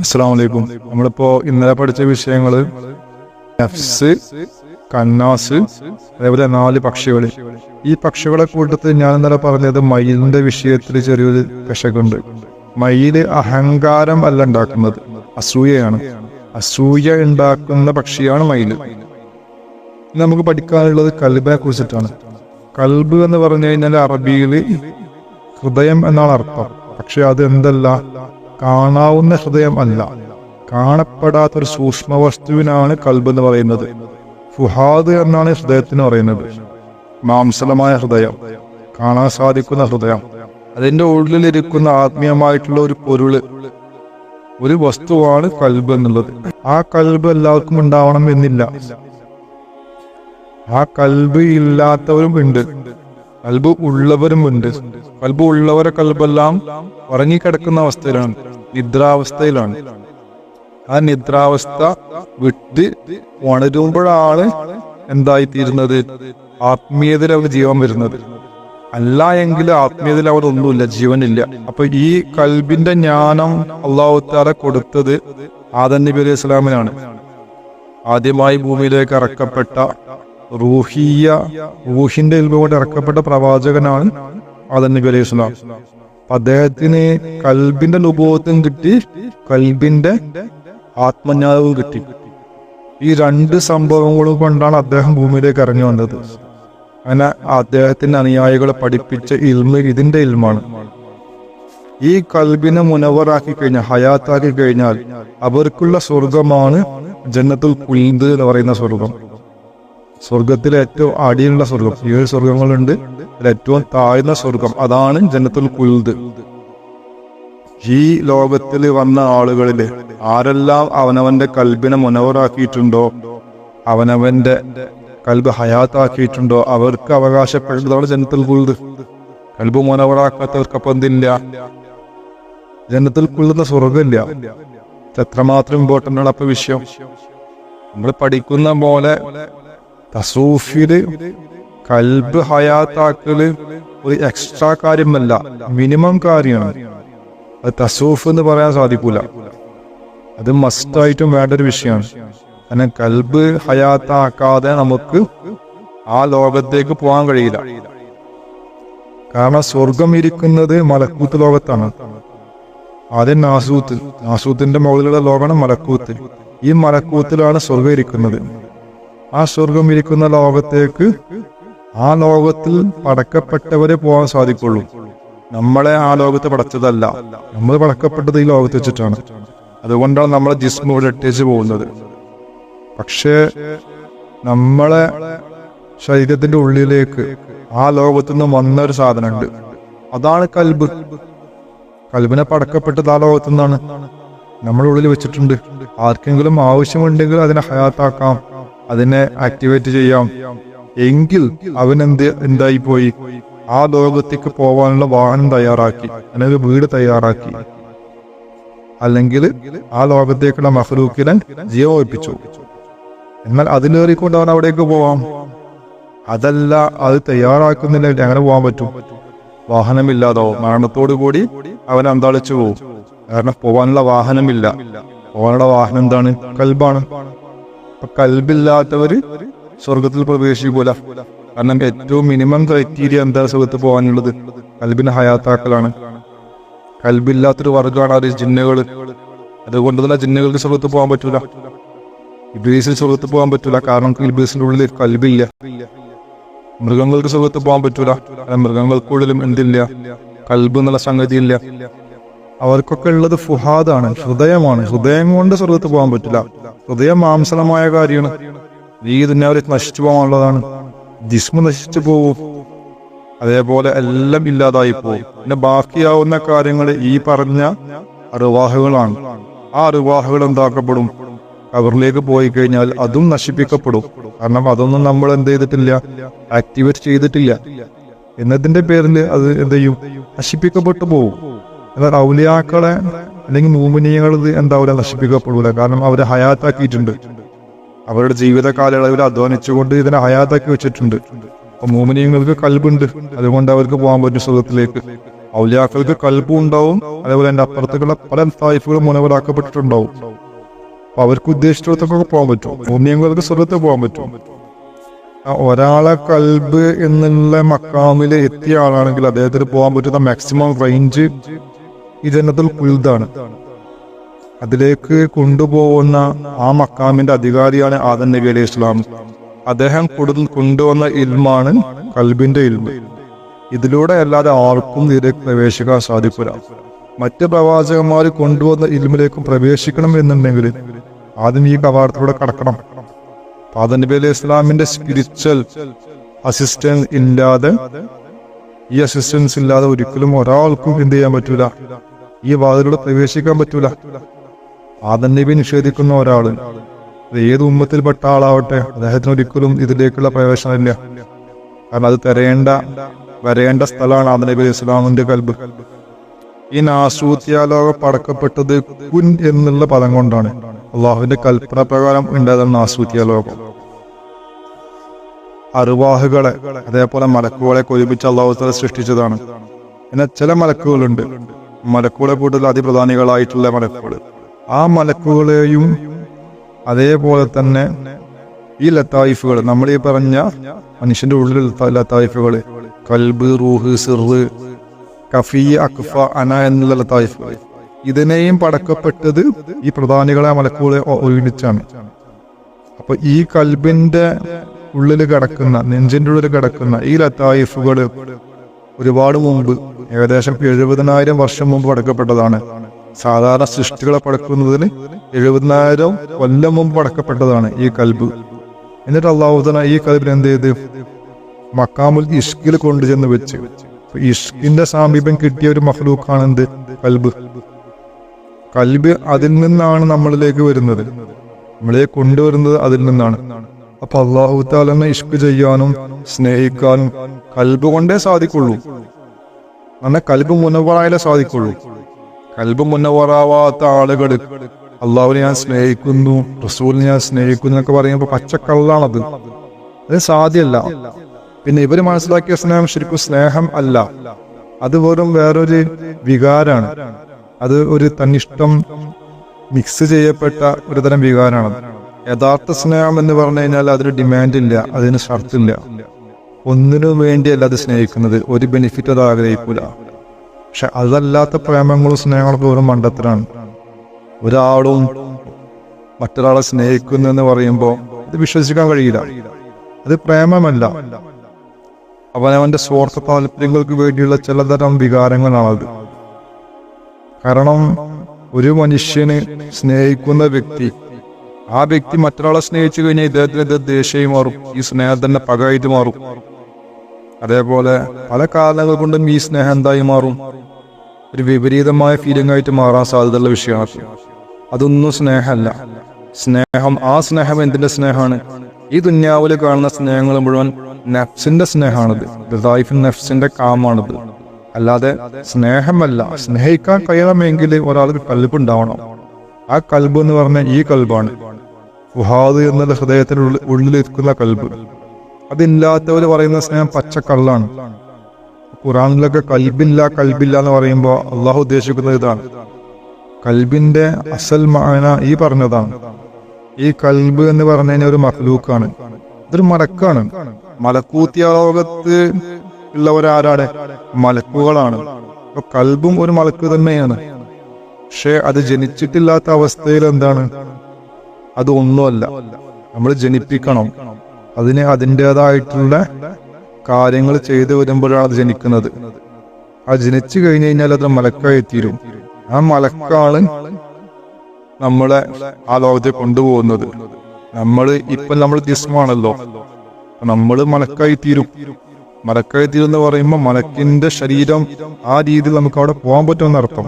അസ്സലാമു അലൈക്കും. നമ്മളിപ്പോ ഇന്നലെ പഠിച്ച വിഷയങ്ങള് നഫ്സ്, കന്നാസ്, അതേപോലെ 4 പക്ഷികൾ. ഈ പക്ഷികളെ കൂട്ടത്തിൽ ഞാൻ ഇന്നലെ പറഞ്ഞത് മയിലിന്റെ വിഷയത്തിൽ ചെറിയൊരു പെശകുണ്ട്. മയില് അഹങ്കാരം അല്ല ഉണ്ടാക്കുന്നത്, അസൂയയാണ്. അസൂയ ഉണ്ടാക്കുന്ന പക്ഷിയാണ് മയില്. നമുക്ക് പഠിക്കാനുള്ളത് കൽബിനെ കുറിച്ചിട്ടാണ്. കൽബ് എന്ന് പറഞ്ഞു കഴിഞ്ഞാൽ അറബിയില് ഹൃദയം എന്നാണ് അർത്ഥം. പക്ഷെ അത് എന്തല്ല, കാണാവുന്ന ഹൃദയം അല്ല, കാണപ്പെടാത്തൊരു സൂക്ഷ്മ വസ്തുവിനാണ് കൽബ് എന്ന് പറയുന്നത്. ഫുഹാദ് എന്നാണ് ഹൃദയത്തിന് പറയുന്നത്. മാംസലമായ ഹൃദയം, കാണാൻ സാധിക്കുന്ന ഹൃദയം, അതിന്റെ ഉള്ളിലിരിക്കുന്ന ആത്മീയമായിട്ടുള്ള ഒരു പൊരുള്, ഒരു വസ്തുവാണ് കൽബ് എന്നുള്ളത്. ആ കൽബ് എല്ലാവർക്കും ഉണ്ടാവണം എന്നില്ല. ആ കൽബ് ഇല്ലാത്തവരും ഉണ്ട്, കൽബ് ഉള്ളവരും ഉണ്ട്. കൽബ് ഉള്ളവരെ കൽബെല്ലാം ഉറങ്ങിക്കിടക്കുന്ന അവസ്ഥയിലാണ്, നിദ്രാവസ്ഥയിലാണ്. ആ നിദ്രാവസ്ഥ വിട്ട് ഉണരുമ്പോഴാണ് എന്തായിത്തീരുന്നത്, ആത്മീയതയിൽ അവർ ജീവൻ വരുന്നത്. അല്ല എങ്കിൽ ആത്മീയതയിൽ അവർ ഒന്നുമില്ല, ജീവനില്ല. അപ്പൊ ഈ കൽബിന്റെ ജ്ഞാനം അല്ലാഹു തആല കൊടുത്തത് ആദം നബി അലൈഹി സ്വലാമിനാണ്. ആദ്യമായി ഭൂമിയിലേക്ക് ഇറക്കപ്പെട്ട റൂഹിന്റെ ഇൽമ കൊണ്ട് ഇറക്കപ്പെട്ട പ്രവാചകനാണ് ആദം നബി അലൈഹി സ്വലാം. അദ്ദേഹത്തിന് കൽബിന്റെ നുബുവത്തും കിട്ടി, കൽബിന്റെ ആത്മജ്ഞാനവും കിട്ടി. ഈ 2 സംഭവങ്ങളും കൊണ്ടാണ് അദ്ദേഹം ഭൂമിയിലേക്ക് ഇറങ്ങി വന്നത്. അങ്ങനെ അദ്ദേഹത്തിന്റെ അനുയായികളെ പഠിപ്പിച്ച ഇൽമ ഇതിന്റെ ഇൽമാണ്. ഈ കൽബിനെ മുനവറാക്കി കഴിഞ്ഞാൽ, ഹയാത്താക്കി കഴിഞ്ഞാൽ അവർക്കുള്ള സ്വർഗമാണ് ജന്നത്തുൽ ഖുൽദ് എന്ന് പറയുന്ന സ്വർഗം. സ്വർഗത്തിലെ ഏറ്റവും അടിയിലുള്ള സ്വർഗം, 7 സ്വർഗങ്ങളുണ്ട്, ഏറ്റവും താഴ്ന്ന സ്വർഗം അതാണ് ജന്നത്തുൽ ഖുൽദ്. ഈ ലോകത്തിൽ വന്ന ആളുകളില് ആരെല്ലാം അവനവന്റെ കൽബിനെ മുനവറാക്കിയിട്ടുണ്ടോ, അവനവന്റെ കൽബ് ഹയാത്താക്കിയിട്ടുണ്ടോ, അവർക്ക് അവകാശപ്പെടുന്നതാണ് ജന്നത്തുൽ ഖുൽദ്. കൽബ് മുനവറാക്കാത്തവർക്ക് അപ്പം എന്തില്ല, ജന്നത്തുൽ ഖുൽദ് എന്ന സ്വർഗമില്ല. എത്രമാത്രം ഇമ്പോർട്ടൻ്റ് ആണ് അപ്പൊ വിഷയം. നമ്മൾ പഠിക്കുന്ന പോലെ തസൂഫില് കൽബ് ഹയാത്താക്കല് ഒരു എക്സ്ട്രാ കാര്യമല്ല, മിനിമം കാര്യമാണ്. അത് തസൂഫ് എന്ന് പറയാൻ സാധിക്കൂല, അത് മസ്റ്റായിട്ടും വേണ്ടൊരു വിഷയമാണ്. കാരണം കൽബ് ഹയാത്താക്കാതെ നമുക്ക് ആ ലോകത്തേക്ക് പോകാൻ കഴിയില്ല. കാരണം സ്വർഗം ഇരിക്കുന്നത് മലക്കൂത്ത് ലോകത്താണ്. ആദ്യം നാസൂത്തിന്റെ മുകളിലുള്ള ലോകമാണ് മലക്കൂത്ത്. ഈ മലക്കൂത്തിലാണ് സ്വർഗം ഇരിക്കുന്നത്. ആ സ്വർഗം ഇരിക്കുന്ന ലോകത്തേക്ക് ആ ലോകത്തിൽ പടക്കപ്പെട്ടവരെ പോകാൻ സാധിക്കുള്ളൂ. നമ്മളെ ആ ലോകത്ത് പടച്ചതല്ല, നമ്മൾ പടക്കപ്പെട്ടത് ഈ ലോകത്ത് വെച്ചിട്ടാണ്. അതുകൊണ്ടാണ് നമ്മളെ ജിസ്മ ഇവിടെ ഇട്ടേച്ച് പോകുന്നത്. പക്ഷേ നമ്മളെ ശരീരത്തിന്റെ ഉള്ളിലേക്ക് ആ ലോകത്തു നിന്ന് വന്നൊരു സാധനമുണ്ട്, അതാണ് കൽബ്. കൽബിനെ പടക്കപ്പെട്ടത് ആ ലോകത്തു നിന്നാണ്, നമ്മുടെ ഉള്ളിൽ വെച്ചിട്ടുണ്ട്. ആർക്കെങ്കിലും ആവശ്യമുണ്ടെങ്കിൽ അതിനെ ഹയാത്താക്കാം, അതിനെ ആക്ടിവേറ്റ് ചെയ്യാം. എങ്കിൽ എന്തായി പോയി, ആ ലോകത്തേക്ക് പോകാനുള്ള വാഹനം തയ്യാറാക്കി, അല്ലെങ്കിൽ വീട് തയ്യാറാക്കി, അല്ലെങ്കിൽ ആ ലോകത്തേക്കുള്ള മഖ്ലൂക്കിനെ ജീവോപിപ്പിച്ചു. എന്നാൽ അതിലേറിക്കൊണ്ട് അവൻ അവിടേക്ക് പോവാം. അതല്ല, അത് തയ്യാറാക്കുന്നില്ല, എങ്ങനെ പോകാൻ പറ്റും? വാഹനമില്ലാതാവും, മരണത്തോടു കൂടി അവൻ അന്താളിച്ചു പോകും. കാരണം പോവാനുള്ള വാഹനമില്ല. പോകാനുള്ള വാഹനം എന്താണ്? കൽബാണ്. അപ്പൊ കൽബില്ലാത്തവര് സ്വർഗത്തിൽ പ്രവേശിക്കൂല. കാരണം ഏറ്റവും മിനിമം ക്രൈറ്റീരിയ എന്താ സ്വർഗത്തിൽ പോകാനുള്ളത്? കൽബിനെ ഹയാത്താക്കലാണ്. കൽബില്ലാത്തൊരു വർഗമാണ് അത് ജിന്നുകൾ. അതുകൊണ്ട് തന്നെ ജിന്നുകൾക്ക് സ്വർഗത്തിൽ പോകാൻ പറ്റൂല, ഇബ്ലീസിന് സ്വർഗത്തിൽ പോകാൻ പറ്റൂല. കാരണം ഇബ്ലീസിന്റെ ഉള്ളിൽ കൽബില്ല. മൃഗങ്ങൾക്ക് സ്വർഗത്തിൽ പോകാൻ പറ്റൂല, കാരണം മൃഗങ്ങൾക്കുള്ളിലും എന്തില്ല, കൽബ് എന്നുള്ള സംഗതി ഇല്ല. അവർക്കൊക്കെ ഉള്ളത് ഫുഹാദാണ്, ഹൃദയമാണ്. ഹൃദയം കൊണ്ട് സ്വർഗത്തിൽ പോകാൻ പറ്റില്ല. ഹൃദയം മാംസലമായ കാര്യമാണ്. ഈ ദുനിയാവിൽ നശിച്ചു പോകാനുള്ളതാണ്. ജിസ്മ നശിച്ചു പോവും, അതേപോലെ എല്ലാം ഇല്ലാതായി പോവും. പിന്നെ ബാക്കിയാവുന്ന കാര്യങ്ങൾ ഈ പറഞ്ഞ അറുവാഹുകളാണ്. ആ അറുവാഹുകൾ എന്താക്കപ്പെടും? കബറിലേക്ക് പോയി കഴിഞ്ഞാൽ അതും നശിപ്പിക്കപ്പെടും. കാരണം അതൊന്നും നമ്മൾ എന്ത് ചെയ്തിട്ടില്ല, ആക്ടിവേറ്റ് ചെയ്തിട്ടില്ല എന്നതിന്റെ പേരിൽ അത് എന്ത് ചെയ്യും, നശിപ്പിക്കപ്പെട്ടു പോകും. എന്നാൽ ഔലിയാക്കളെ അല്ലെങ്കിൽ മൂമിനീങ്ങൾ എന്താവില്ല, നശിപ്പിക്കപ്പെടൂല. കാരണം അവരെ ഹയാത്താക്കിയിട്ടുണ്ട്. അവരുടെ ജീവിത കാലയളവിൽ അധ്വാനിച്ചുകൊണ്ട് ഇതിനെ ഹയാത്താക്കി വെച്ചിട്ടുണ്ട്. അപ്പൊ മൂമിനീങ്ങൾക്ക് കൽബുണ്ട്, അതുകൊണ്ട് അവർക്ക് പോകാൻ പറ്റും സ്വർഗത്തിലേക്ക്. ഔലിയാക്കൾക്ക് കൽബും ഉണ്ടാവും, അതേപോലെ എൻ്റെ അപ്പുറത്തേക്കുള്ള പല തായിഫുകളും മുനവറാക്കപ്പെട്ടിട്ടുണ്ടാവും. അപ്പൊ അവർക്ക് ഉദ്ദേശിച്ചിടത്തൊക്കെ പോകാൻ പറ്റും. ഭൂമിയങ്ങൾക്ക് സ്വർഗത്തിൽ പോകാൻ പറ്റും. ഒരാളെ കൽബ് എന്നുള്ള മക്കാമിൽ എത്തിയ ആളാണെങ്കിൽ അദ്ദേഹത്തിന് പോകാൻ പറ്റുന്ന മാക്സിമം റേഞ്ച് ഈ ജന്നത്തുൽ ഖുൽദാണ്. അതിലേക്ക് കൊണ്ടുപോകുന്ന ആ മക്കാമിന്റെ അധികാരിയാണ് ആദം നബി അലൈഹി ഇസ്ലാം. അദ്ദേഹം കൊണ്ടുവന്ന ഇൽമാണ് കൽബിന്റെ ഇൽമ്. ഇതിലൂടെ അല്ലാതെ ആർക്കും ഇതിലേക്ക് പ്രവേശിക്കാൻ സാധിക്കില്ല. മറ്റ് പ്രവാചകന്മാർ കൊണ്ടുവന്ന ഇൽമിലേക്കും പ്രവേശിക്കണം എന്നുണ്ടെങ്കിൽ ആദ്യം ഈ കവാടത്തിലൂടെ കടക്കണം. ആദം നബി അലൈഹി ഇസ്ലാമിന്റെ സ്പിരിച്വൽ അസിസ്റ്റൻസ് ഇല്ലാതെ, ഈ അസിസ്റ്റൻസ് ഇല്ലാതെ ഒരിക്കലും ഒരാൾക്കും എന്ത് ചെയ്യാൻ പറ്റൂല, ഈ വാതിലൂടെ പ്രവേശിക്കാൻ പറ്റൂല. ആദം നബി നിഷേധിക്കുന്ന ഒരാള്, ഏത് ഉമ്മത്തിൽപ്പെട്ട ആളാവട്ടെ, അദ്ദേഹത്തിന് ഒരിക്കലും ഇതിലേക്കുള്ള പ്രവേശനമില്ല. കാരണം അത് വരേണ്ട സ്ഥലമാണ് ആദം നബി അലൈഹി ഇസ്ലാമിന്റെ കൽബ്. ഈ നാസൂത്യാലോകം പടക്കപ്പെട്ടത് കുൻ എന്നുള്ള പദം കൊണ്ടാണ്. അള്ളാഹുവിന്റെ കൽപ്പന പ്രകാരം ഉണ്ടായതാണ് നാസൂത്യാലോകം. അറുവാഹുകളെ അതേപോലെ മലക്കുകളെ ഒരുമിച്ച് അള്ളാഹു തആല സൃഷ്ടിച്ചതാണ്. എന്നാൽ ചില മലക്കുകളുണ്ട്, മലക്കുകളെ കൂടുതൽ അതിപ്രധാനികളായിട്ടുള്ള മലക്കുകൾ. ആ മലക്കുകളെയും അതേപോലെ തന്നെ ഈ ലത്തായിഫുകൾ, നമ്മൾ ഈ പറഞ്ഞ മനുഷ്യന്റെ ഉള്ളിൽ ലത്തായിഫുകൾ, കൽബ്, റൂഹ്, സിറ്, കഫി, അക്ഫ, അന എന്നുള്ള ലത്തായിഫുകൾ, ഇതിനെയും പടക്കപ്പെട്ടത് ഈ പ്രധാനികളെ മലക്കുകളെ ഒരുമിച്ചാണ്. അപ്പൊ ഈ കൽബിന്റെ ഉള്ളിൽ കിടക്കുന്ന, നെഞ്ചിന്റെ ഉള്ളിൽ കിടക്കുന്ന ഈ ലത്തായിഫുകൾ ഒരുപാട് മുമ്പ്, ഏകദേശം 70,000 വർഷം മുമ്പ് പടക്കപ്പെട്ടതാണ്. സാധാരണ സൃഷ്ടികളെ പടക്കുന്നതിന് 70,000 കൊല്ലം മുമ്പ് പടക്കപ്പെട്ടതാണ് ഈ കൽബ്. എന്നിട്ട് അള്ളാഹു തആല ഈ കൽബിന് എന്ത് ചെയ്ത് മക്കാമുൽ ഇഷ്കിൽ കൊണ്ടുചെന്ന് വെച്ച്. ഇഷ്കിന്റെ സാമീപ്യം കിട്ടിയ ഒരു മഖ്ലൂഖാണ് എന്ത് കൽബ്. കൽബ് അതിൽ നിന്നാണ് നമ്മളിലേക്ക് വരുന്നത്, നമ്മളെ കൊണ്ടുവരുന്നത് അതിൽ നിന്നാണ്. അപ്പൊ അള്ളാഹു തആലനെ ഇഷ്ക് ചെയ്യാനും സ്നേഹിക്കാനും കൽബ് കൊണ്ടേ സാധിക്കുള്ളൂ. അങ്ങനെ കൽബ് മുനവ്വറായാലേ സാധിക്കുള്ളൂ. കൽബ് മുനവ്വറാവാത്ത ആളുകൾ അള്ളാഹുവിനെ ഞാൻ സ്നേഹിക്കുന്നു, റസൂലിനെ ഞാൻ സ്നേഹിക്കുന്നു എന്നൊക്കെ പറയുമ്പോൾ പച്ചക്കള്ളാണത്. അത് സാധ്യമല്ല. പിന്നെ ഇവര് മനസ്സിലാക്കിയ സ്നേഹം ശരിക്കും സ്നേഹം അല്ല, അത് വെറും വേറൊരു വികാരാണ്. അത് ഒരു തന്നിഷ്ടം മിക്സ് ചെയ്യപ്പെട്ട ഒരു തരം വികാരമാണ്. യഥാർത്ഥ സ്നേഹം എന്ന് പറഞ്ഞു കഴിഞ്ഞാൽ അതിന് ഡിമാൻഡ് ഇല്ല, അതിന് ഷർത്തില്ല, ഒന്നിനു വേണ്ടിയല്ല അത് സ്നേഹിക്കുന്നത്, ഒരു ബെനിഫിറ്റ് അത് ആഗ്രഹിക്കൂല. പക്ഷെ അതല്ലാത്ത പ്രേമങ്ങളും സ്നേഹങ്ങളൊക്കെ വെറും മണ്ടത്തരാണ്. ഒരാളും മറ്റൊരാളെ സ്നേഹിക്കുന്നു എന്ന് പറയുമ്പോൾ ഇത് വിശ്വസിക്കാൻ കഴിയില്ല, അത് പ്രേമമല്ല. അവനവന്റെ സ്വാർത്ഥ താല്പര്യങ്ങൾക്ക് വേണ്ടിയുള്ള ചിലതരം വികാരങ്ങളാണത്. കാരണം ഒരു മനുഷ്യന് സ്നേഹിക്കുന്ന വ്യക്തി, ആ വ്യക്തി മറ്റൊരാളെ സ്നേഹിച്ചു കഴിഞ്ഞാൽ ഇദ്ദേഹത്തിന് ഇത് ദേഷ്യമായി മാറും, ഈ സ്നേഹം തന്നെ പകയായിട്ട് മാറും. അതേപോലെ പല കാരണങ്ങൾ കൊണ്ടും ഈ സ്നേഹം എന്തായി മാറും, ഒരു വിപരീതമായ ഫീലിംഗ് ആയിട്ട് മാറാൻ സാധ്യതയുള്ള വിഷയമാണ്. അതൊന്നും സ്നേഹമല്ല. ആ സ്നേഹം എന്തിന്റെ സ്നേഹമാണ്? ഈ ദുന്യാവില് കാണുന്ന സ്നേഹങ്ങൾ മുഴുവൻ നഫ്സിന്റെ സ്നേഹമാണിത്, നഫ്സിന്റെ കാമാണിത്, അല്ലാതെ സ്നേഹമല്ല. സ്നേഹിക്കാൻ കഴിയണമെങ്കിൽ ഒരാൾക്ക് കൽബ് ഉണ്ടാവണം. ആ കൽബ് എന്ന് പറഞ്ഞാൽ ഈ കൽബാണ്, ഫുഹാദ് എന്നുള്ള ഹൃദയത്തിന് ഉള്ളിലിരിക്കുന്ന കൽബ്. അതില്ലാത്തവര് പറയുന്ന സ്നേഹം പച്ചക്കള്ളാണ്. ഖുറാനിലൊക്കെ കൽബില്ല എന്ന് പറയുമ്പോൾ അള്ളാഹു ഉദ്ദേശിക്കുന്നത് ഇതാണ്. കൽബിന്റെ അസൽ മാന ഈ പറഞ്ഞതാണ്. ഈ കൽബ് എന്ന് പറഞ്ഞ ഒരു മഖ്ലൂക്കാണ്, ഇതൊരു മലക്കാണ്. മലക്കൂത്തിയാലോകത്ത് ഉള്ളവരാരാണ്? മലക്കുകളാണ്. അപ്പൊ കൽബും ഒരു മലക്ക് തന്നെയാണ്. പക്ഷെ അത് ജനിച്ചിട്ടില്ലാത്ത അവസ്ഥയിൽ എന്താണ്? അത് ഒന്നുമല്ല, നമ്മൾ ജനിപ്പിക്കണം. അതിന് അതിൻ്റെതായിട്ടുള്ള കാര്യങ്ങൾ ചെയ്തു വരുമ്പോഴാണ് അത് ജനിക്കുന്നത്. ആ ജനിച്ചു കഴിഞ്ഞു കഴിഞ്ഞാൽ അത് മലക്കായി തീരും. ആ മലക്കാണ് നമ്മളെ ആ ലോകത്തെ കൊണ്ടുപോകുന്നത്. നമ്മൾ ജിസ്മാണല്ലോ, നമ്മൾ മലക്കായി തീരും. മലക്കായി തീരും എന്ന് പറയുമ്പോൾ മലക്കിന്റെ ശരീരം ആ രീതിയിൽ നമുക്ക് അവിടെ പോകാൻ പറ്റുമെന്ന് അർത്ഥം.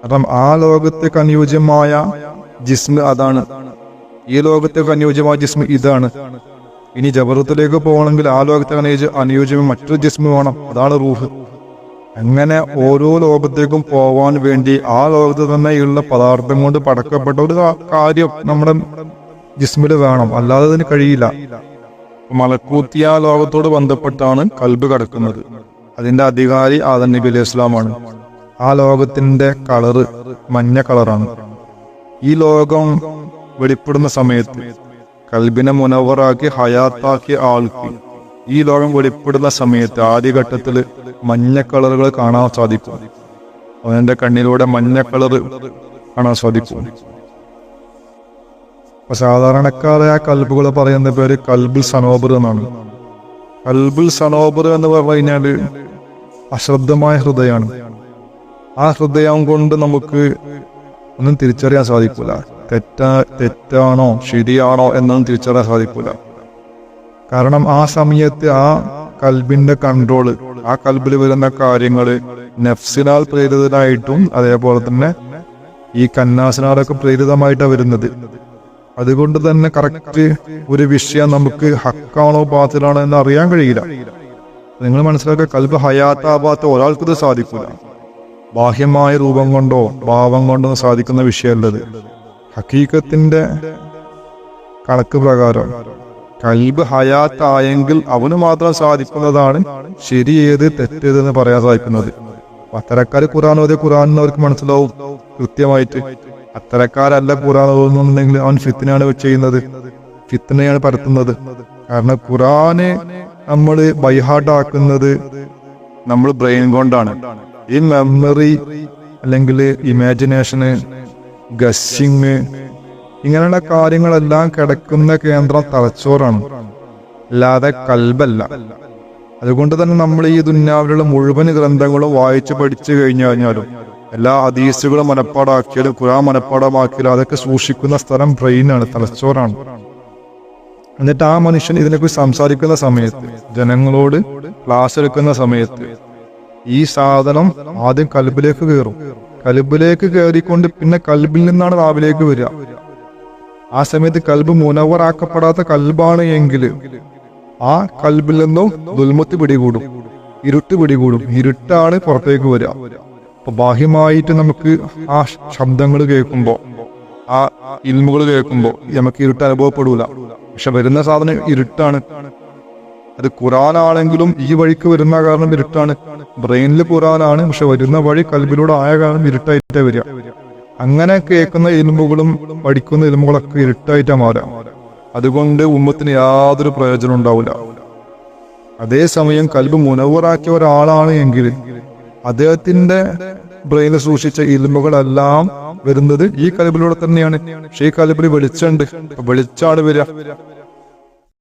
കാരണം ആ ലോകത്തേക്ക് അനുയോജ്യമായ ജിസ്മ് അതാണ്, ഈ ലോകത്തേക്ക് അനുയോജ്യമായ ജിസ്മ് ഇതാണ്. ഇനി ജബറത്തിലേക്ക് പോകണമെങ്കിൽ ആ ലോകത്തേക്ക് അനുയോജ്യമായ മറ്റൊരു ജിസ്മ് വേണം, അതാണ് റൂഹ്. അങ്ങനെ ഓരോ ലോകത്തേക്കും പോവാൻ വേണ്ടി ആ ലോകത്ത് തന്നെയുള്ള പദാർത്ഥം കൊണ്ട് പടക്കപ്പെട്ട ഒരു കാര്യം നമ്മുടെ ജിസ്മില് വേണം, അല്ലാതെ അതിന് കഴിയില്ല. മലക്കൂത്തിയ ലോകത്തോട് ബന്ധപ്പെട്ടാണ് കൽബ് കിടക്കുന്നത്. അതിന്റെ അധികാരി ആദം നബി അലൈഹി ഇസ്ലാമാണ്. ആ ലോകത്തിന്റെ കളറ് മഞ്ഞ കളറാണ്. ഈ ലോകം വെളിപ്പെടുന്ന സമയത്ത് കൽബിനെ മുനവറാക്കി ഹയാത്താക്കിയ ആൾക്ക് ഈ ലോകം വെളിപ്പെടുന്ന സമയത്ത് ആദ്യഘട്ടത്തിൽ മഞ്ഞ കളറുകൾ കാണാൻ സാധിക്കും. അവന്റെ കണ്ണിലൂടെ മഞ്ഞ കളറ് കാണാൻ സാധിക്കും. അപ്പൊ സാധാരണക്കാരായ കൽബുകൾ പറയുന്ന പേര് കൽബുൽ സനോബർ എന്നാണ്. കൽബുൽ സനോബർ എന്ന് പറഞ്ഞു കഴിഞ്ഞാല് അശ്രദ്ധമായ ഹൃദയമാണ്. ആ ഹൃദയം കൊണ്ട് നമുക്ക് ഒന്നും തിരിച്ചറിയാൻ സാധിക്കൂല. തെറ്റാണോ ശരിയാണോ എന്നൊന്നും തിരിച്ചറിയാൻ സാധിക്കൂല. കാരണം ആ സമയത്ത് ആ കൽബിന്റെ കൺട്രോള്, ആ കൽബിൽ വരുന്ന കാര്യങ്ങള് നഫ്സിനാൽ പ്രേരിതനായിട്ടും അതേപോലെ തന്നെ ഈ കന്നാസിനാലൊക്കെ പ്രേരിതമായിട്ടാണ് വരുന്നത്. അതുകൊണ്ട് തന്നെ കറക്റ്റ് ഒരു വിഷയം നമുക്ക് ഹക്കാണോ ബാത്തിലാണോ എന്ന് അറിയാൻ കഴിയില്ല. നിങ്ങൾ മനസ്സിലാക്കുക, കൽബ് ഹയാത്താവാത്ത ഒരാൾക്കിത് സാധിക്കൂല. ബാഹ്യമായ രൂപം കൊണ്ടോ ഭാവം കൊണ്ടോ സാധിക്കുന്ന വിഷയമല്ലത്. ഹക്കീക്കത്തിന്റെ കണക്ക് പ്രകാരം കൽബ് ഹയാത്തായെങ്കിൽ അവന് മാത്രം സാധിക്കുന്നതാണ് ശരി ഏത് തെറ്റേതെന്ന് പറയാൻ സാധിക്കുന്നത്. അത്തരക്കാർ ഖുർആൻ ഓതിയ ഖുർആൻ അവർക്ക് മനസ്സിലാവും കൃത്യമായിട്ട്. അത്തരക്കാരല്ല ഖുർആൻ ഓതുന്നുണ്ടെങ്കിൽ അവൻ ഫിത്നയാണ് ചെയ്യുന്നത്, ഫിത്നയാണ് പരത്തുന്നത്. കാരണം ഖുർആനെ നമ്മൾ ബൈഹാർട്ടാക്കുന്നത് നമ്മൾ ബ്രെയിൻ കൊണ്ടാണ്. ഈ മെമ്മറി അല്ലെങ്കിൽ ഇമാജിനേഷന്, ഗസ്സിങ്, ഇങ്ങനെയുള്ള കാര്യങ്ങളെല്ലാം കിടക്കുന്ന കേന്ദ്രം തലച്ചോറാണ്, അല്ലാതെ കൽബല്ല. അതുകൊണ്ട് തന്നെ നമ്മൾ ഈ ദുന്യാവിലുള്ള മുഴുവൻ ഗ്രന്ഥങ്ങളും വായിച്ചു പഠിച്ചു കഴിഞ്ഞാലും എല്ലാ ഹദീസുകളും മനപ്പാടാക്കിയാലും ഖുർആൻ മനപ്പാടമാക്കിയാലും അതൊക്കെ സൂക്ഷിക്കുന്ന സ്ഥലം ബ്രെയിനാണ്, തലച്ചോറാണ്. എന്നിട്ട് ആ മനുഷ്യൻ ഇതിനെക്കുറിച്ച് സംസാരിക്കുന്ന സമയത്ത്, ജനങ്ങളോട് ക്ലാസ് എടുക്കുന്ന സമയത്ത് ഈ സാധനം ആദ്യം കൽബിലേക്ക് കയറും. കൽബിലേക്ക് കയറിക്കൊണ്ട് പിന്നെ കൽബിൽ നിന്നാണ് നാവിലേക്ക് വരിക. ആ സമയത്ത് കൽബ് മുനവറാക്കപ്പെടാത്ത കൽബാണ് എങ്കിൽ ആ കൽബിൽ നിന്നും ദുൽമത്ത് പിടികൂടും, ഇരുട്ട് പിടികൂടും. ഇരുട്ടാണ് പുറത്തേക്ക് വരിക. അപ്പൊ ബാഹ്യമായിട്ട് നമുക്ക് ആ ശബ്ദങ്ങൾ കേൾക്കുമ്പോ, ആ ഇൽമുകൾ കേൾക്കുമ്പോ നമുക്ക് ഇരുട്ട് അനുഭവപ്പെടൂല. പക്ഷെ വരുന്ന സാധനം ഇരുട്ടാണ്. അത് ഖുർആനാണെങ്കിലും ഈ വഴിക്ക് വരുന്ന കാരണം ഇരുട്ടാണ്. ബ്രെയിനിൽ ഖുർആനാണ്, പക്ഷെ വരുന്ന വഴി കൽബിലൂടെ ആയ കാരണം ഇരുട്ടായിട്ടേ വരിക. അങ്ങനെ കേൾക്കുന്ന ഇൽമുകളും പഠിക്കുന്ന ഇൽമുകളൊക്കെ ഇരുട്ടായിട്ടാ മാറാം. അതുകൊണ്ട് ഉമ്മത്തിന് യാതൊരു പ്രയോജനം ഉണ്ടാവില്ല. അതേസമയം കൽബ് മുനവറാക്കിയ ഒരാളാണ് എങ്കിൽ അദ്ദേഹത്തിന്റെ ബ്രെയിനിൽ സൂക്ഷിച്ച ഇൽമുകളെല്ലാം വരുന്നത് ഈ കൽബിലൂടെ തന്നെയാണ്. പക്ഷേ ഈ കൽബിൽ വെളിച്ചുണ്ട്, വെളിച്ചാണ് വരിക.